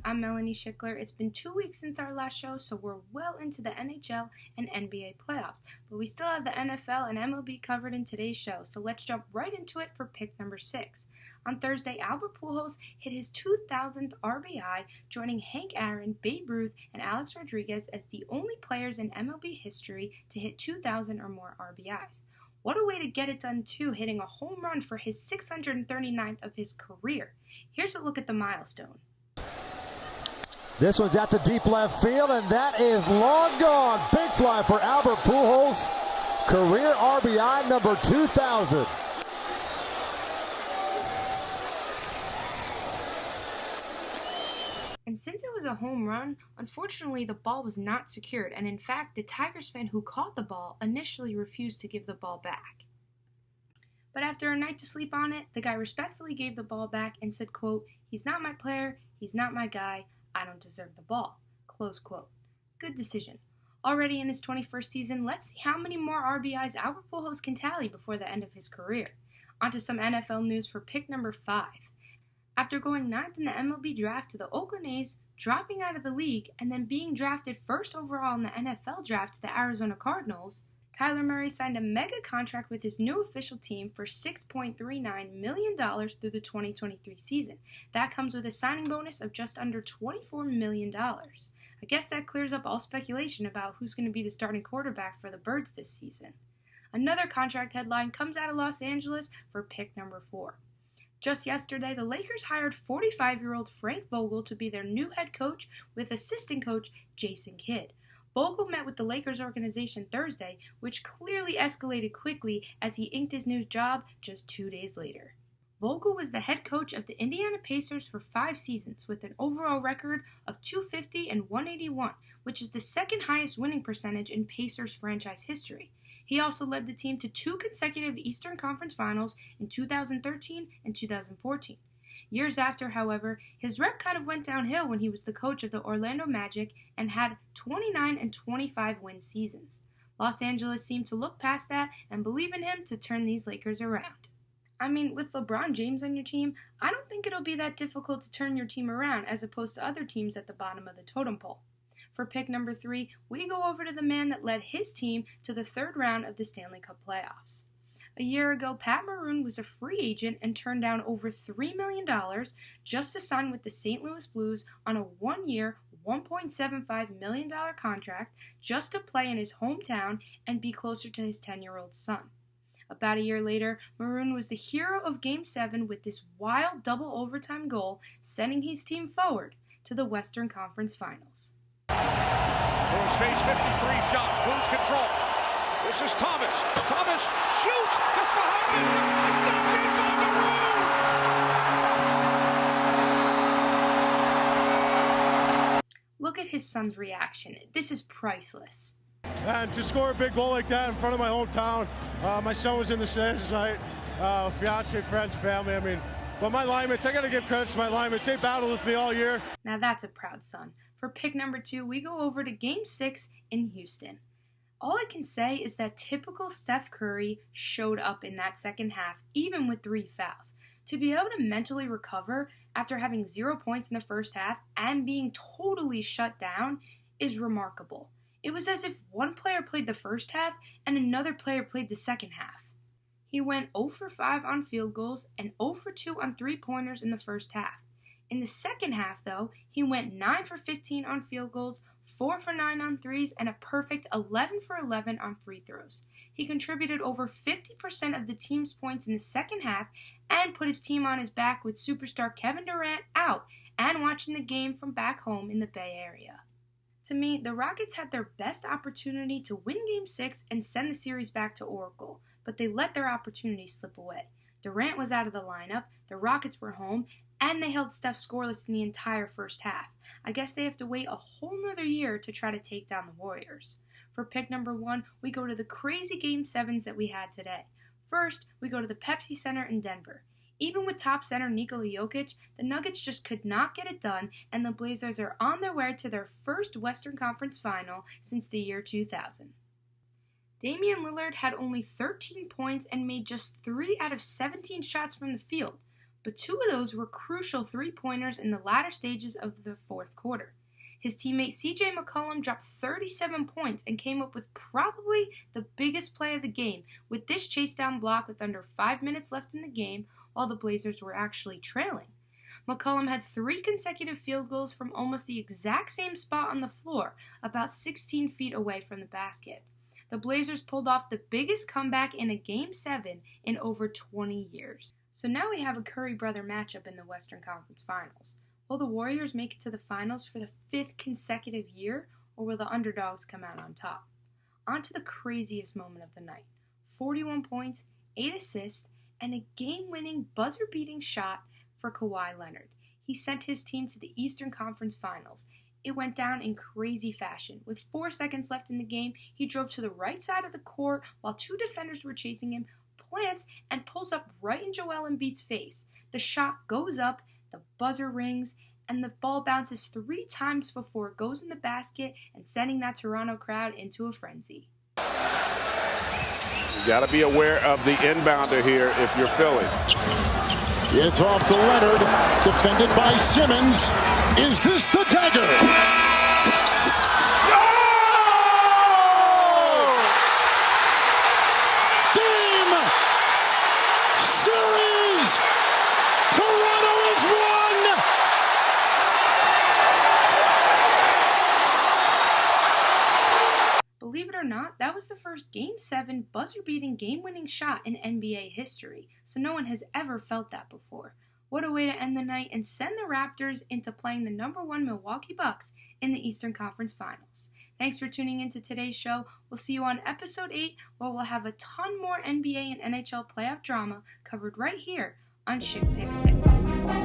I'm Melanie Schickler. It's been 2 weeks since our last show, so we're well into the NHL and NBA playoffs. But we still have the NFL and MLB covered in today's show, so let's jump right into it for pick number 6. On Thursday, Albert Pujols hit his 2,000th RBI, joining Hank Aaron, Babe Ruth, and Alex Rodriguez as the only players in MLB history to hit 2,000 or more RBIs. What a way to get it done, too, hitting a home run for his 639th of his career. Here's a look at the milestone. This one's out to deep left field, and that is long gone. Big fly for Albert Pujols. Career RBI number 2,000. And since it was a home run, unfortunately the ball was not secured, and in fact, the Tigers fan who caught the ball initially refused to give the ball back. But after a night to sleep on it, the guy respectfully gave the ball back and said, quote, "He's not my player, he's not my guy, I don't deserve the ball," close quote. Good decision. Already in his 21st season, let's see how many more RBIs Albert Pujols can tally before the end of his career. On to some NFL news for pick number 5. After going 9th in the MLB draft to the Oakland A's, dropping out of the league, and then being drafted first overall in the NFL draft to the Arizona Cardinals, Kyler Murray signed a mega contract with his new official team for $6.39 million through the 2023 season. That comes with a signing bonus of just under $24 million. I guess that clears up all speculation about who's going to be the starting quarterback for the Birds this season. Another contract headline comes out of Los Angeles for pick number 4. Just yesterday, the Lakers hired 45-year-old Frank Vogel to be their new head coach with assistant coach Jason Kidd. Vogel met with the Lakers organization Thursday, which clearly escalated quickly as he inked his new job just 2 days later. Vogel was the head coach of the Indiana Pacers for 5 seasons with an overall record of .250 and .181, which is the second highest winning percentage in Pacers franchise history. He also led the team to 2 consecutive Eastern Conference Finals in 2013 and 2014. Years after, however, his rep kind of went downhill when he was the coach of the Orlando Magic and had 29 and 25 win seasons. Los Angeles seemed to look past that and believe in him to turn these Lakers around. I mean, with LeBron James on your team, I don't think it'll be that difficult to turn your team around as opposed to other teams at the bottom of the totem pole. For pick number 3, we go over to the man that led his team to the 3rd round of the Stanley Cup playoffs. A year ago, Pat Maroon was a free agent and turned down over $3 million just to sign with the St. Louis Blues on a 1-year, $1.75 million contract just to play in his hometown and be closer to his 10-year-old son. About a year later, Maroon was the hero of Game 7 with this wild double overtime goal, sending his team forward to the Western Conference Finals. Blues face 53 shots, Blues control. This is Thomas. Thomas shoots. It's behind the net. It's knocked in by Maroon. Look at his son's reaction. This is priceless. And to score a big goal like that in front of my hometown, my son was in the stands tonight, fiance, friends, family, but my linemates, I got to give credit to my linemates. They battled with me all year. Now that's a proud son. For pick number 2, we go over to Game 6 in Houston. All I can say is that typical Steph Curry showed up in that second half, even with 3 fouls. To be able to mentally recover after having 0 points in the first half and being totally shut down is remarkable. It was as if one player played the first half and another player played the second half. He went 0 for 5 on field goals and 0 for 2 on 3-pointers in the first half. In the second half, though, he went 9 for 15 on field goals, 4 for 9 on threes, and a perfect 11 for 11 on free throws. He contributed over 50% of the team's points in the second half and put his team on his back with superstar Kevin Durant out and watching the game from back home in the Bay Area. To me, the Rockets had their best opportunity to win Game 6 and send the series back to Oracle, but they let their opportunity slip away. Durant was out of the lineup, the Rockets were home, and they held Steph scoreless in the entire first half. I guess they have to wait a whole nother year to try to take down the Warriors. For pick number 1, we go to the crazy Game 7s that we had today. First, we go to the Pepsi Center in Denver. Even with top center Nikola Jokic, the Nuggets just could not get it done, and the Blazers are on their way to their first Western Conference Final since the year 2000. Damian Lillard had only 13 points and made just 3 out of 17 shots from the field. but 2 of those were crucial three-pointers in the latter stages of the fourth quarter. His teammate C.J. McCollum dropped 37 points and came up with probably the biggest play of the game with this chase-down block with under 5 minutes left in the game while the Blazers were actually trailing. McCollum had 3 consecutive field goals from almost the exact same spot on the floor, about 16 feet away from the basket. The Blazers pulled off the biggest comeback in a Game 7 in over 20 years. So now we have a Curry brother matchup in the Western Conference Finals. Will the Warriors make it to the finals for the 5th consecutive year, or will the underdogs come out on top? On to the craziest moment of the night. 41 points, 8 assists, and a game-winning buzzer-beating shot for Kawhi Leonard. He sent his team to the Eastern Conference Finals. It went down in crazy fashion. With 4 seconds left in the game, he drove to the right side of the court while 2 defenders were chasing him, plants, and pulls up right in Joel Embiid's face. The shot goes up, the buzzer rings, and the ball bounces 3 times before it goes in the basket and sending that Toronto crowd into a frenzy. You got to be aware of the inbounder here if you're Philly. It's off to Leonard, defended by Simmons. Is this the dagger? Believe it or not, that was the first Game 7 buzzer-beating game-winning shot in NBA history, so no one has ever felt that before. What a way to end the night and send the Raptors into playing the #1 Milwaukee Bucks in the Eastern Conference Finals. Thanks for tuning into today's show. We'll see you on Episode 8, where we'll have a ton more NBA and NHL playoff drama covered right here on Schick Pick 6.